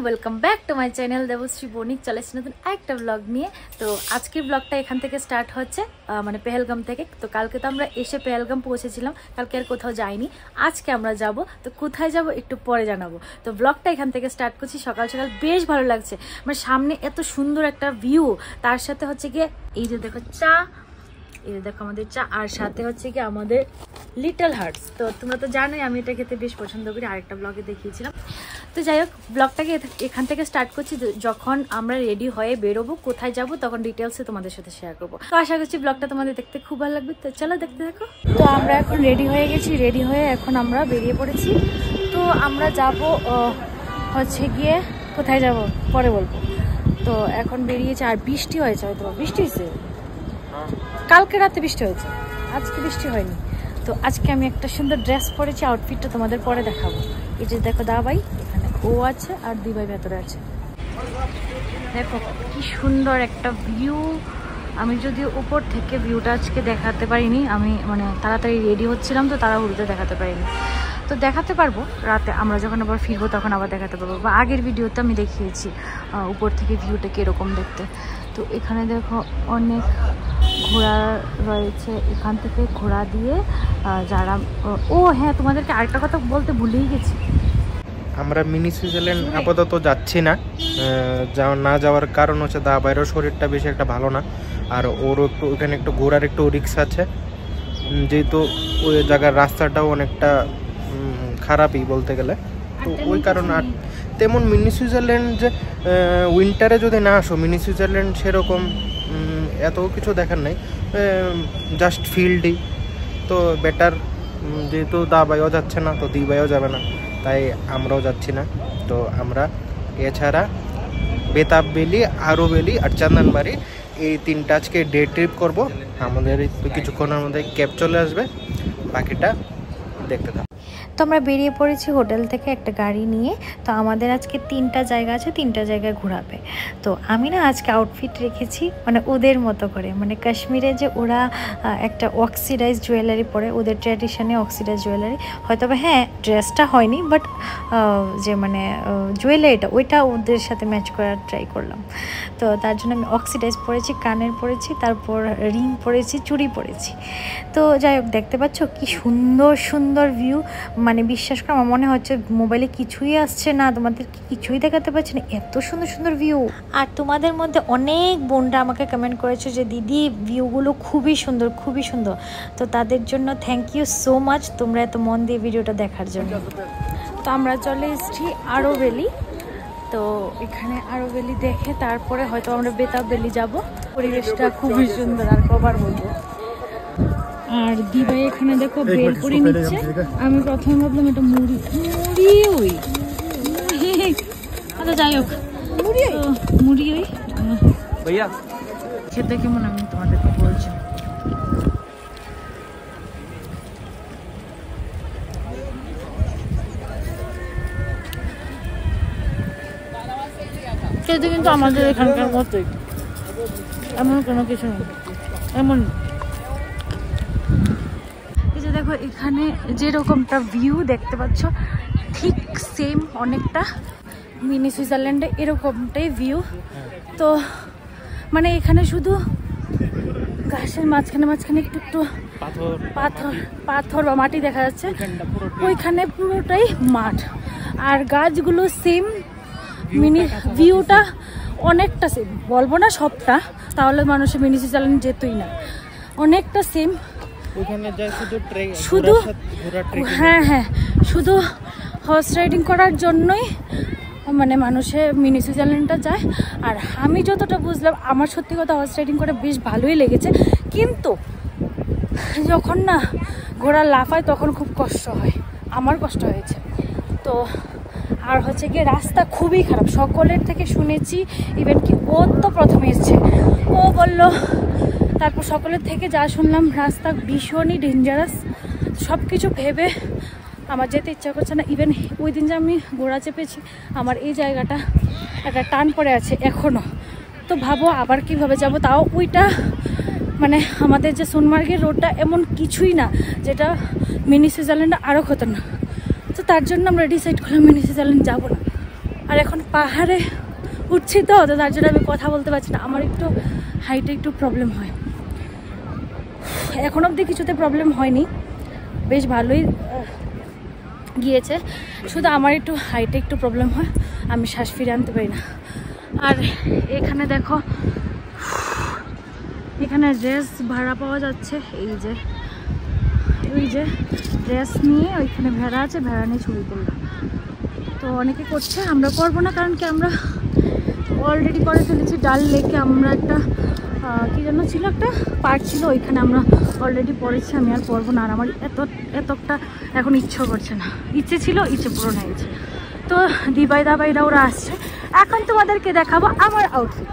Welcome back to my channel Debashree Banik. চলেছি নতুন একটা ব্লগ নিয়ে। তো আজকের ব্লগটা এখান থেকে স্টার্ট হচ্ছে, মানে পেহেলগাম থেকে। তো কালকে তো আমরা এসে পেহেলগাম পৌঁছেছিলাম, কালকে আর কোথাও যাইনি। আজকে আমরা যাব, তো কোথায় যাব একটু পরে জানাবো। তো ব্লগটা এখান থেকে স্টার্ট করছি। সকাল সকাল বেশ ভালো লাগছে, মানে সামনে এত সুন্দর একটা ভিউ, তার সাথে হচ্ছে গিয়ে এই যে দেখো চা, এই যে দেখো আমাদের চা, আর সাথে হচ্ছে কি আমাদের লিটল হার্টস। তো তোমরা তো জানোই আমি এটা খেতে বেশ পছন্দ করি, আরেকটা ব্লগে দেখিয়েছিলাম। তো যাই হোক, ব্লগটাকে এখান থেকে স্টার্ট করছি। যখন আমরা রেডি হয়ে বেরোবো, কোথায় যাব তখন ডিটেলসে তোমাদের সাথে শেয়ার করবো। তো আশা করছি ব্লগটা তোমাদের দেখতে খুব ভালো লাগবে। তো চলো দেখতে থাকো। তো আমরা এখন রেডি হয়ে গেছি, রেডি হয়ে এখন আমরা বেরিয়ে পড়েছি। তো আমরা যাব হচ্ছে গিয়ে কোথায় যাব পরে বলবো। তো এখন বেরিয়েছে, আর বৃষ্টি হয়েছে, হয়তো বৃষ্টি হয়েছে, কালকে রাতে বৃষ্টি হয়েছে, আজকে বৃষ্টি হয়নি। তো আজকে আমি একটা সুন্দর ড্রেস পরেছি, আউটফিটটা তোমাদের পরে দেখাবো। এই যে দেখো দাবাই এখানে ও আছে, আর দিবাই ভেতরে আছে। দেখো কি সুন্দর একটা ভিউ। আমি যদি উপর থেকে ভিউটা আজকে দেখাতে পারিনি, আমি মানে তাড়াতাড়ি রেডি হচ্ছিলাম, তো তাড়াহুড়োতে দেখাতে পারিনি। তো দেখাতে পারবো রাতে, আমরা যখন আবার ফিরবো তখন আবার দেখাতে পারবো, বা আগের ভিডিওতে আমি দেখিয়েছি উপর থেকে ভিউটা কীরকম দেখতে। তো এখানে দেখো অনেক ঘোড়া রয়েছে, এখান থেকে ঘোড়া দিয়ে যারা, ও হ্যাঁ তোমাদেরকে আরেকটা কথা বলতে ভুলেই গেছি, আমরা মিনি সুইজারল্যান্ড আপাতত যাচ্ছি না। না যাওয়ার কারণ হচ্ছে দাবাইয়েরও শরীরটা বেশি একটা ভালো না, আর ওর একটু ওখানে একটু ঘোরার একটু রিস্ক আছে, যেহেতু ওই জায়গার রাস্তাটাও অনেকটা খারাপই বলতে গেলে। তো ওই কারণে আর তেমন মিনি সুইজারল্যান্ড যে উইন্টারে যদি না আসো, মিনি সুইজারল্যান্ড সেরকম এত কিছু দেখার নেই, জাস্ট ফিল্ডই। তো বেটার, যেহেতু দাবাইও যাচ্ছে না তো দিবাইও যাবে না, তাই আমরাও যাচ্ছি না। তো আমরা এছাড়া বেতাব ভ্যালি, আরো ভ্যালি আর চন্দনবাড়ি, এই তিনটা আজকে ডে ট্রিপ করব। আমাদের তো কিছুক্ষণের মধ্যে ক্যাব চলে আসবে, বাকিটা দেখতে থাকো। তো আমরা বেরিয়ে পড়েছি হোটেল থেকে একটা গাড়ি নিয়ে। তো আমাদের আজকে 3টা জায়গা আছে, 3টা জায়গায় ঘোরাবে। তো আমি না আজকে আউটফিট রেখেছি মানে ওদের মতো করে, মানে কাশ্মীরে যে ওরা একটা অক্সিডাইজ জুয়েলারি পরে, ওদের ট্র্যাডিশনে অক্সিডাইজ জুয়েলারি, হয়তো বা হ্যাঁ ড্রেসটা হয়নি, বাট যে মানে জুয়েলারিটা ওইটা ওদের সাথে ম্যাচ করার ট্রাই করলাম। তো তার জন্য আমি অক্সিডাইজ পরেছি, কানের পরেছি, তারপর রিং পরেছি, চুড়ি পরেছি। তো যাই হোক, দেখতে পাচ্ছ কি সুন্দর সুন্দর ভিউ, মানে বিশ্বাস করো আমার মনে হচ্ছে মোবাইলে কিছুই আসছে না, তোমাদের কিছুই দেখাতে পারছি না, এত সুন্দর সুন্দর ভিউ। আর তোমাদের মধ্যে অনেক বোনরা আমাকে কমেন্ট করেছে যে দিদি ভিউগুলো খুবই সুন্দর, খুবই সুন্দর। তো তাদের জন্য থ্যাংক ইউ সো মাচ, তোমরা এত মন দিয়ে ভিডিওটা দেখার জন্য। তো আমরা চলে এসেছি আরো ভ্যালি। তো এখানে আরো ভ্যালি দেখে তারপরে হয়তো আমরা বেতাব ভ্যালি যাবো। পরিবেশটা খুবই সুন্দর, আর কবার বলবো। আর দিবাই এখানে দেখো বেল করে নিচ্ছে। আমি প্রথমে ভাবলাম এটা মুড়ি, ওই আচ্ছা যাই হোক, মুড়ি ওই ভাইয়া খেতে কেমন আমি তোমাদেরকে বলছি। খেতে কিন্তু আমাদের এখানকার মতোই, এমন কোনো কিছু নেই, এমন। দেখো এখানে যেরকমটা ভিউ দেখতে পাচ্ছ, ঠিক সেম অনেকটা মিনি সুইজারল্যান্ডে এরকমটাই ভিউ। তো মানে এখানে শুধু ঘাসের মাঝখানে মাঝখানে একটু একটু পাথর বা মাটি দেখা যাচ্ছে, ওইখানে পুরোটাই মাঠ, আর গাছগুলো সেম। মিনি ভিউটা অনেকটা সেম, বলবো না সবটা, তাহলে মানুষের মিনি সুইজারল্যান্ড যেতই না, অনেকটা সেম। শুধু হ্যাঁ হ্যাঁ, শুধু হর্স রাইডিং করার জন্যই মানে মানুষে মিনি সুইজারল্যান্ডটা যায়। আর আমি যতটা বুঝলাম, আমার সত্যি কথা হর্স রাইডিং করে বেশ ভালোই লেগেছে, কিন্তু যখন না ঘোড়া লাফায় তখন খুব কষ্ট হয়, আমার কষ্ট হয়েছে। তো আর হচ্ছে গিয়ে রাস্তা খুবই খারাপ, সকলের থেকে শুনেছি, ইভেন কি ও তো প্রথমে এসছে, ও বললো, তারপর সকলের থেকে যা শুনলাম রাস্তা ভীষণই ডেঞ্জারাস। সব কিছু ভেবে আমার যেতে ইচ্ছা করছে না। ইভেন ওই দিন যে আমি ঘোড়া চেপেছি, আমার এই জায়গাটা একটা টান পড়ে আছে এখনও। তো ভাবো আবার কীভাবে যাব, তাও ওইটা মানে আমাদের যে সোনমার্গের রোডটা এমন কিছুই না যেটা মিনি সুইজারল্যান্ডে আরও খতরনাক। তো তার জন্য আমরা ডিসাইড করলাম মিনি সুইজারল্যান্ড যাবো না। আর এখন পাহাড়ে উঠছি তো, তার জন্য আমি কথা বলতে পারছি না। আমার একটু হাইটে একটু প্রবলেম হয়, এখন অবধি কিছুতে প্রবলেম হয়নি, বেশ ভালোই গিয়েছে, শুধু আমার একটু হাইটে একটু প্রবলেম হয়, আমি শ্বাস ফিরে আনতে পারি না। আর এখানে দেখো, এখানে ড্রেস ভাড়া পাওয়া যাচ্ছে, এই যে ওই যে ড্রেস নিয়ে ওইখানে ভেড়া আছে, ভেড়া নিয়ে ছবি করলাম। তো অনেকে করছে, আমরা করবো না, কারণ কি আমরা অলরেডি করে ফেলেছি। ডাল লেকে আমরা একটা কি যেন ছিল, একটা পার্ক ছিল, ওইখানে আমরা অলরেডি পড়েছি, আমি আর পড়বো না। আর আমার এতটা এখন ইচ্ছে করছে না, ইচ্ছে ছিল, ইচ্ছে পূরণ হয়ে গেছে। তো দিবাই দাবাইরা ওরা আসছে, এখন তোমাদেরকে দেখাবো আমার আউটফিট।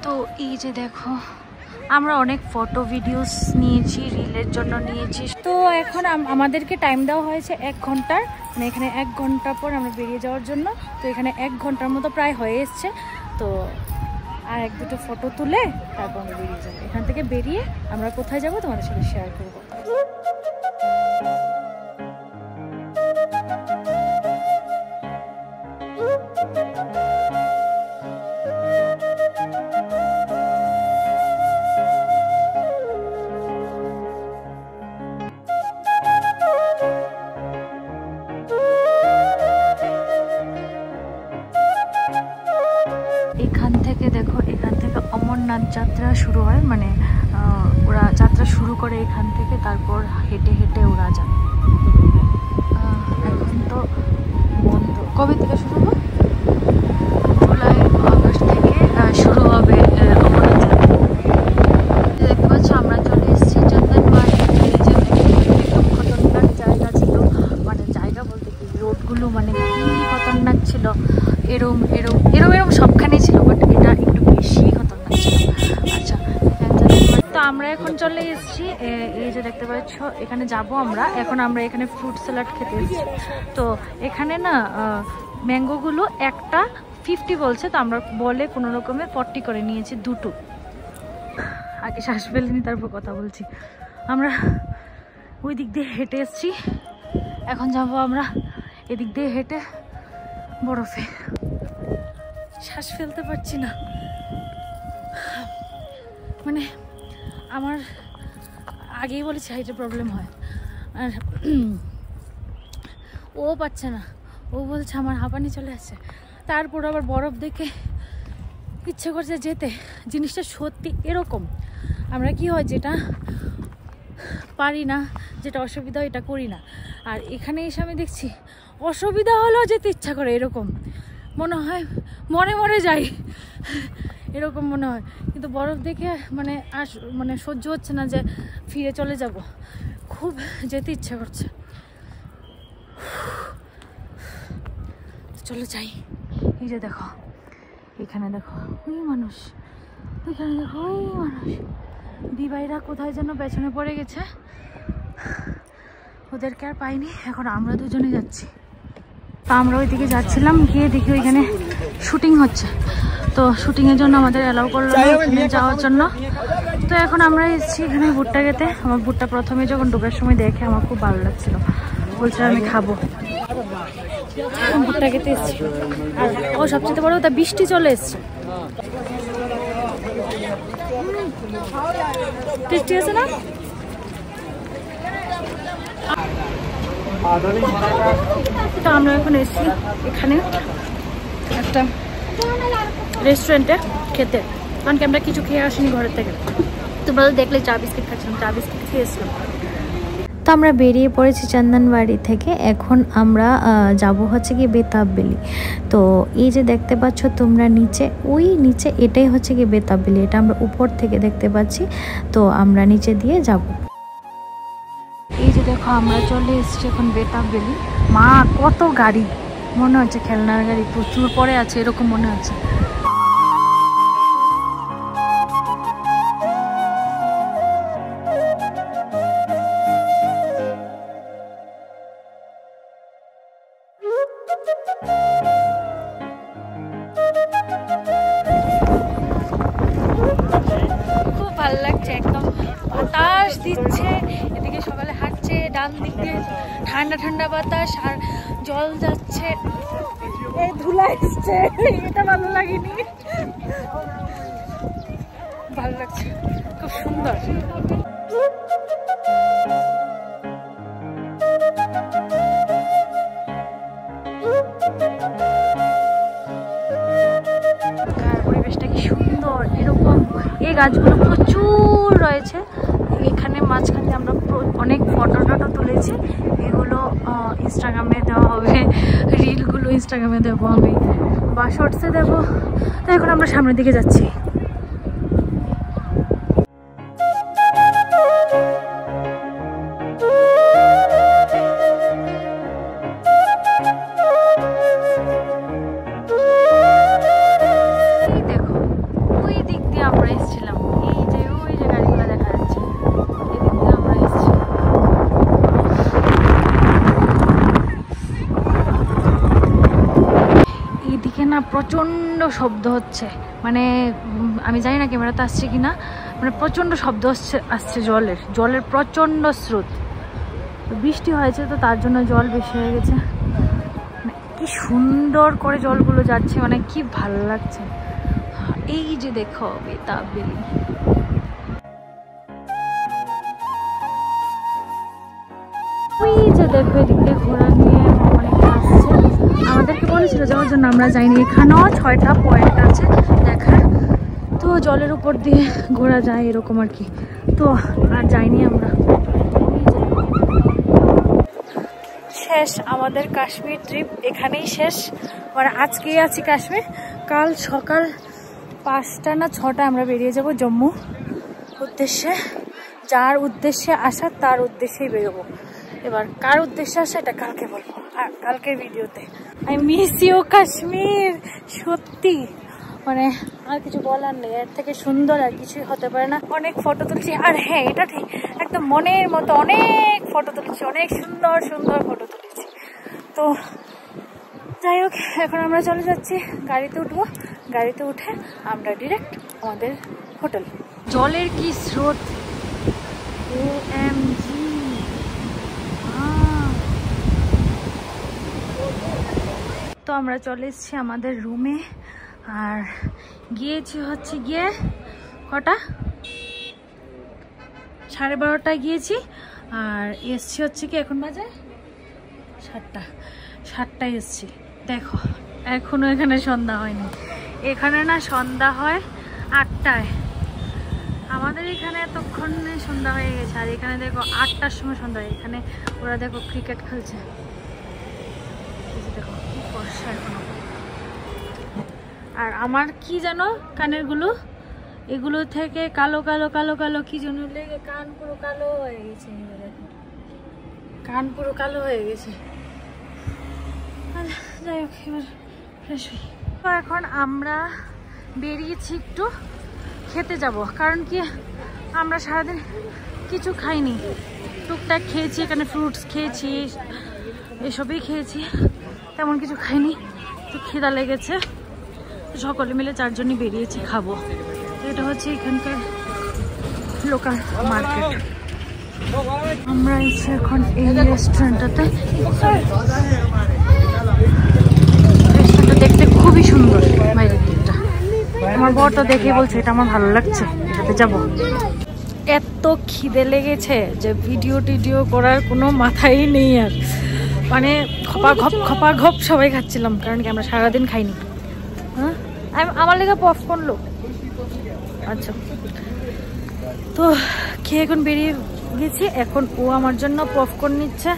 তো এই যে দেখো, আমরা অনেক ফটো ভিডিওস নিয়েছি, রিলের জন্য নিয়েছি। তো এখন আমাদেরকে টাইম দেওয়া হয়েছে 1 ঘন্টার, মানে এখানে 1 ঘন্টা পর আমরা বেরিয়ে যাওয়ার জন্য। তো এখানে 1 ঘন্টার মতো প্রায় হয়ে এসছে। তো আর 1-2টো ফটো তুলে তারপর আমরা বেরিয়ে যাবো। এখান থেকে বেরিয়ে আমরা কোথায় যাব তোমাদের সাথে শেয়ার করবো। এখান থেকে দেখো, এখান থেকে অমরনাথ যাত্রা শুরু হয়, মানে ওরা যাত্রা শুরু করে এখান থেকে, তারপর হেঁটে হেঁটে ওরা যায়। এখন তো বন্ধ। কবে থেকে শুরু হবে? জুলাই আগস্ট থেকে শুরু হবে অমরনাথ যাত্রা। দেখতে পাচ্ছ আমরা চলে এসেছি চন্দনবাড়ি। একদম খতরনাক জায়গা ছিল, মানে জায়গা বলতে কি, রোডগুলো মানে কি খতরনাক ছিল, এরম সবখানেই ছিল, বাট এটা একটু বেশি খতরনাক ছিল। আচ্ছা, তো আমরা এখন চলে এসেছি, এই যে দেখতে পাচ্ছ এখানে যাব আমরা। এখন আমরা এখানে ফ্রুট স্যালাড খেতে এসেছি। তো এখানে না ম্যাঙ্গোগুলো একটা 50 বলছে, তো আমরা বলে কোনো রকমে 40 করে নিয়েছি দুটো। আগে শ্বাস ফেলিনি, তারপর কথা বলছি। আমরা ওই দিক দিয়ে হেঁটে এসেছি, এখন যাব আমরা এদিক দিয়ে হেঁটে বরফে। শ্বাস ফেলতে পারছি না, মানে আমার আগেই বলেছি হাইটে প্রবলেম হয়। আর ও পাচ্ছে না, ও বলছে আমার হাঁপানি চলে আসছে। তারপর আবার বরফ দেখে ইচ্ছে করছে যেতে। জিনিসটা সত্যি এরকম, আমরা কি হয় যেটা পারি না, যেটা অসুবিধা এটা করি না। আর এখানে এসে আমি দেখছি অসুবিধা হলেও যেতে ইচ্ছা করে, এরকম মনে হয় মরে যাই, এরকম মনে হয়। কিন্তু বরফ দেখে মানে সহ্য হচ্ছে না যে ফিরে চলে যাব, খুব যেতে ইচ্ছা করছে। চলো যাই। এই যে দেখো, এখানে দেখো ওই মানুষ, এখানে দেখো ওই মানুষ। দিবাইরা কোথায় যেন পেছনে পড়ে গেছে, ওদেরকে আর পাইনি। এখন আমরা দুজনে যাচ্ছি। তা আমরা ওইদিকে যাচ্ছিলাম, গিয়ে দেখি ওইখানে শুটিং হচ্ছে। তো শুটিংয়ের জন্য আমাদের অ্যালাউ করলো না ওখানে যাওয়ার জন্য। তো এখন আমরা এসেছি এখানে ভুট্টা খেতে। আমার ভুট্টা প্রথমে যখন ঢোকার সময় দেখে আমার খুব ভালো লাগছিল, বলছিল আমি খাবো। ভুট্টা খেতে এসেছি। আর ও সবচেয়ে বড় কথা, বৃষ্টি চলে এসছে। টেস্টি আছে না? তো আমরা এখন এসেছি এখানে একটা রেস্টুরেন্টে খেতে, কারণ কি আমরা কিছু খেয়ে আসিনি ঘরের থেকে। তোমরা দেখলে চা বিস্কিট খাচ্ছিলাম, চা বিস্কিট খেয়েছিলাম। তো আমরা বেরিয়ে পড়েছি চন্দনবাড়ি থেকে। এখন আমরা যাব হচ্ছে গিয়ে বেতাব ভ্যালি। তো এই যে দেখতে পাচ্ছ তোমরা নিচে, ওই নিচে এটাই হচ্ছে গিয়ে বেতাব ভ্যালি। এটা আমরা উপর থেকে দেখতে পাচ্ছি। তো আমরা নিচে দিয়ে যাব। এই যে দেখো আমরা চলে এসেছি এখন বেতাব ভ্যালি। মা কত গাড়ি, মনে হচ্ছে খেলনার গাড়ি প্রচুর পরে আছে, এরকম মনে হচ্ছে। খুব ভালো লাগছে, একদম বাতাস দিচ্ছে, এদিকে সকালে হাঁটছে, ডান দিক দিয়ে ঠান্ডা ঠান্ডা বাতাস আর জল যাচ্ছে, এই ধুলা এসছে, এটা ভালো লাগেনি, ভালো লাগছে, খুব সুন্দর। পরিবেশটা কি সুন্দর, এরকম এই গাছগুলো প্রচুর রয়েছে এখানে। মাঝখানে আমরা অনেক ফটো টটো তুলেছি, এগুলো ইনস্টাগ্রামে দেওয়া হবে, রিলগুলো ইনস্টাগ্রামে দেবো আমি বা শর্টসে দেবো। তো এখন আমরা সামনের দিকে যাচ্ছি। প্রচণ্ড শব্দ হচ্ছে, মানে আমি জানি না ক্যামেরাতে আসছে কিনা, মানে প্রচণ্ড শব্দ আসছে জলের প্রচণ্ড স্রোত। বৃষ্টি হয়েছে তো তার জন্য জল বেশি হয়ে গেছে। মানে কি সুন্দর করে জলগুলো যাচ্ছে, মানে কি ভালো লাগছে। এই যে দেখো বেতাব ভ্যালি, ওই যে দেখো এদিক দিয়ে ঘোরা নিয়ে অনেকে আসছে। আমাদেরকে বলেছিল যাওয়ার জন্য, আমরা যাইনি। এখানেও 6টা পয়েন্ট আছে দেখার, তো জলের উপর দিয়ে ঘোরা যায় এরকম আর কি, তো আর যাইনি আমরা। শেষ আমাদের কাশ্মীর ট্রিপ, এখানেই শেষ। মানে আজকেই আছি কাশ্মীর, কাল সকাল 5টা না 6টা আমরা বেরিয়ে যাব জম্মু উদ্দেশ্যে। যার উদ্দেশ্যে আসা তার উদ্দেশ্যেই বেরোবো। এবার কার উদ্দেশ্যে আসে এটা কালকে বলবো, আর কালকের ভিডিওতে। আই মিস ইউ কাশ্মীর, সত্যি মানে আর কিছু বলার নেই, এর থেকে সুন্দর আর কিছুই হতে পারে না। অনেক ফটো তুলছি, আর হ্যাঁ এটা ঠিক, একদম মনের মতো অনেক ফটো তুলেছি, অনেক সুন্দর সুন্দর ফটো তুলেছি। তো যাই হোক, এখন আমরা চলে যাচ্ছি, গাড়িতে উঠবো, গাড়িতে উঠে আমরা ডিরেক্ট আমাদের হোটেল। জলের কি স্রোত, OMG। তো আমরা চলে এসেছি আমাদের রুমে, আর গিয়েছি হচ্ছে গিয়ে কটা 12:30 গিয়েছি, আর এসছি হচ্ছে কি এখন বাজে 7টায় এসছি। দেখো এখনো এখানে সন্ধ্যা হয়নি, এখানে না সন্ধ্যা হয় 8টায়, আমাদের এখানে এতক্ষণে সন্ধ্যা হয়ে গেছে, আর এখানে দেখো 8টার সময় সন্ধ্যা হয়। এখানে ওরা দেখো ক্রিকেট খেলছে, দেখো কি ফর্সা এখনো। আর আমার কি জানো কানের গুলো, এগুলো থেকে কালো কালো কালো কালো কি যেন লেগে কান পুরো কালো হয়ে গেছে, দেখো কান পুরো কালো হয়ে গেছে। যাই হোক এবার ফ্রেশ হই। তো এখন আমরা বেরিয়েছি একটু খেতে যাব, কারণ কি আমরা সারাদিন কিছু খাইনি, টুকটাক খেয়েছি, এখানে ফ্রুটস খেয়েছি, এসবই খেয়েছি, তেমন কিছু খাইনি। তো খিদা লেগেছে, সকলে মিলে 4 জনই বেরিয়েছি খাবো। তো এটা হচ্ছে এখানকার লোকাল মার্কেট। আমরা এসে এখন এই রেস্টুরেন্টটাতে, রেস্টুরেন্টটা দেখতে খুবই সুন্দর, বাইরের দিকটা। আমার বর তো দেখে বলছে এটা আমার ভালো লাগছে, এটাতে যাবো। এত খিদে লেগেছে যে ভিডিও করার কোনো মাথাই নেই আর, মানে খপা ঘপ সবাই খাচ্ছিলাম, কারণ কি আমরা সারাদিন খাইনি। হ্যাঁ আমার লেগে পপকর্ন লো, আচ্ছা। তো খেয়ে এখন বেরিয়ে গেছি, এখন ও আমার জন্য পপকর্ন নিচ্ছে,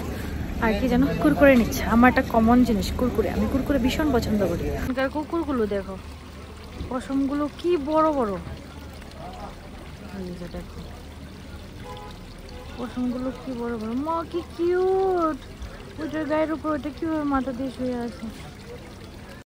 আর কি যেন কুরকুরে নিচ্ছে। আমার একটা কমন জিনিস কুরকুরে, আমি কুরকুরে ভীষণ পছন্দ করি। এখানকার কুকুরগুলো দেখো, পশমগুলো কি বড় বড়, দেখো পশমগুলো কি বড় বড়, মা কি কিউট। ওইটার গায়ের উপর ওইটা কিভাবে মাথা দিয়ে শুয়ে আছে।